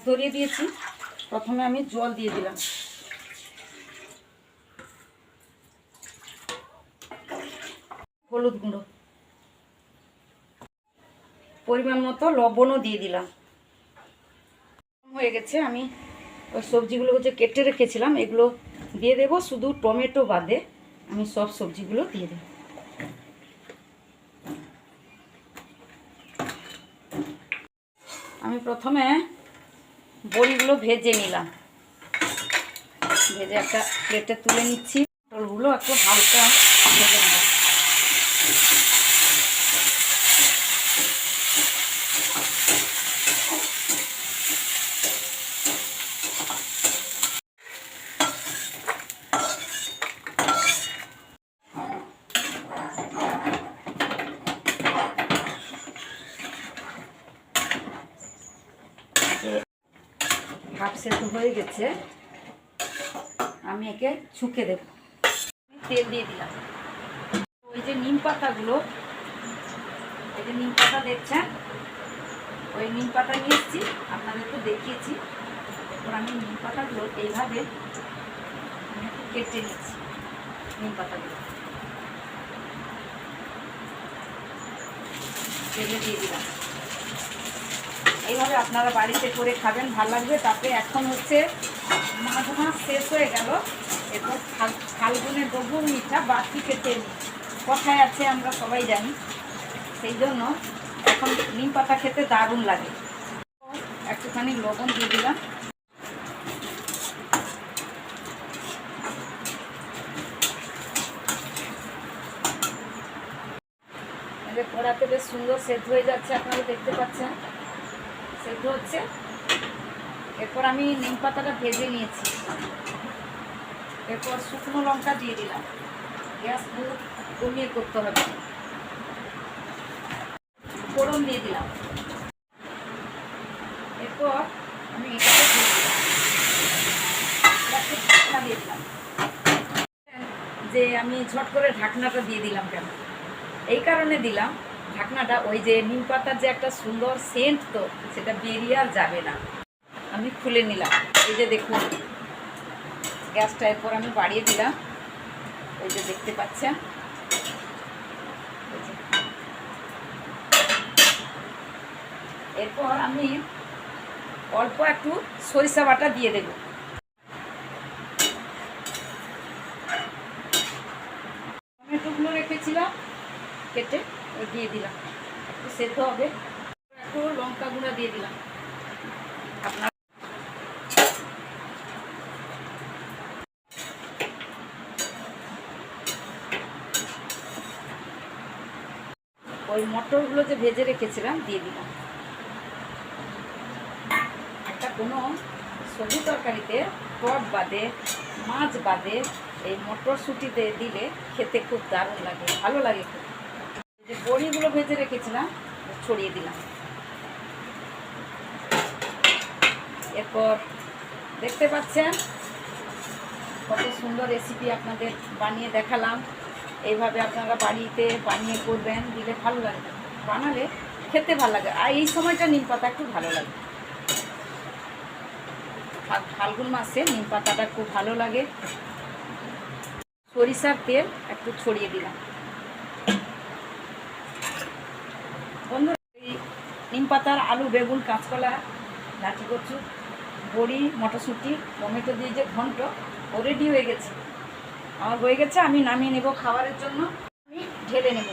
ধরিয়ে দিয়েছি। প্রথমে আমি জল দিয়ে দিলাম, হলুদ গুঁড়ো, পরিমাণ মতো লবণও দিয়ে দিলাম। হয়ে গেছে, আমি ওই সবজিগুলো যে কেটে রেখেছিলাম এগুলো দিয়ে দেবো, শুধু টমেটো বাদে আমি সব সবজিগুলো দিয়ে দেব। আমি প্রথমে বড়িগুলো ভেজে নিলাম, ভেজে একটা প্লেটে তুলে নিচ্ছি। পটলগুলো একটু হালকা ভেজে নেব। হাফ সেদ্ধ হয়ে গেছে, আমি একে ছুঁকে দেব। তেল দিয়ে দিলাম। ওই যে নিম পাতাগুলো, এই যে নিম পাতা দেখছেন, ওই নিম পাতা নিয়ে এসেছি, আপনাদেরকে দেখিয়েছি। এরপর আমি নিম পাতাগুলো এইভাবে একটু কেটে নিচ্ছি। নিম পাতাগুলো তেলে দিয়ে দিলাম। এইভাবে আপনারা বাড়িতে করে খাবেন, ভালো লাগবে। তারপরে এখন হচ্ছে মাঘ মাস শেষ হয়ে গেল, এরপর ফাল্গুনের দ্রব্য মিঠা বাড়তি খেতে কথায় আছে, আমরা সবাই জানি। সেই জন্য এখন নিম পাতা খেতে দারুণ লাগে। একটুখানি লবণ দিয়ে দিলাম। কড়াতে বেশ সুন্দর সেদ্ধ হয়ে যাচ্ছে, আপনারা দেখতে পাচ্ছেন সেদ্ধ হচ্ছে। এরপর আমি নিম পাতাটা ভেজে নিয়েছি। এরপর শুকনো লঙ্কা দিয়ে দিলাম। গ্যাস কমিয়ে করতে হবে। ফোড়ন দিয়ে দিলাম। এরপর আমি এটাকে দিয়ে দিলাম, ঢাকনা দিয়ে দিলাম। যে আমি ঝট করে ঢাকনাটা দিয়ে দিলাম কেন, এই কারণে দিলাম ঢাকনাটা, ওই যে নিম পাতার যে একটা সুন্দর সেন্ট, তো সেটা বেরিয়ে আর যাবে না। আমি খুলে নিলাম। এই যে দেখুন, গ্যাসটা এরপর আমি বাড়িয়ে দিলাম। ওই যে দেখতে পাচ্ছেন, এরপর আমি অল্প একটু সরিষা বাটা দিয়ে দেব। টমেটোগুলো রেখেছিলাম কেটে, ওই দিয়ে দিলাম। একটু সেদ্ধ হবে। একটু লঙ্কা গুঁড়া দিয়ে দিলাম। আপনার ওই মটরগুলো যে ভেজে রেখেছিলাম দিয়ে দিলাম। একটা কোনো সবজি তরকারিতে টক বাদে, মাছ বাদে এই মটরশুঁটিতে দিলে খেতে খুব দারুণ লাগে, ভালো লাগে খুব। যে বড়িগুলো ভেজে রেখেছিলাম ছড়িয়ে দিলাম। এরপর দেখতে পাচ্ছেন কত সুন্দর রেসিপি আপনাদের বানিয়ে দেখালাম। এইভাবে আপনারা বাড়িতে বানিয়ে করবেন, দিলে ভালো লাগবে, বানালে খেতে ভালো লাগে। আর এই সময়টা নিম পাতা একটু ভালো লাগে, ফাল্গুন মাসে নিম পাতাটা খুব ভালো লাগে। সরিষার তেল একটু ছড়িয়ে দিলাম। বন্ধুরা, এই নিম পাতার আলু, বেগুন, কাঁচকলা, লাচি কচু, বড়ি, মটরশুঁটি, টমেটো দিয়ে যে ঘন্ট, ও রেডি হয়ে গেছে। আমার হয়ে গেছে, আমি নামিয়ে নেব খাবারের জন্য। আমি ঢেলে নেব।